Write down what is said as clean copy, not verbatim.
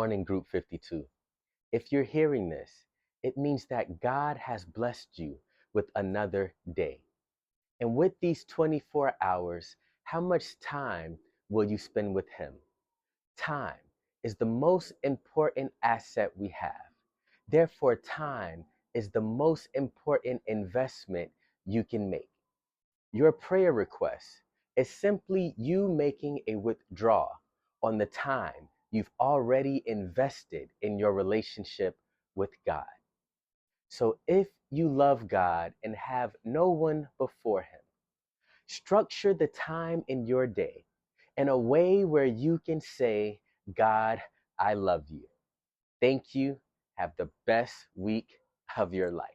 morning, Group 52. If you're hearing this, it means that God has blessed you with another day. And with these 24 hours, how much time will you spend with Him? Time is the most important asset we have. Therefore, time is the most important investment you can make. Your prayer request is simply you making a withdrawal on the time you've already invested in your relationship with God. So if you love God and have no one before Him, structure the time in your day in a way where you can say, God, I love you. Thank you. Have the best week of your life.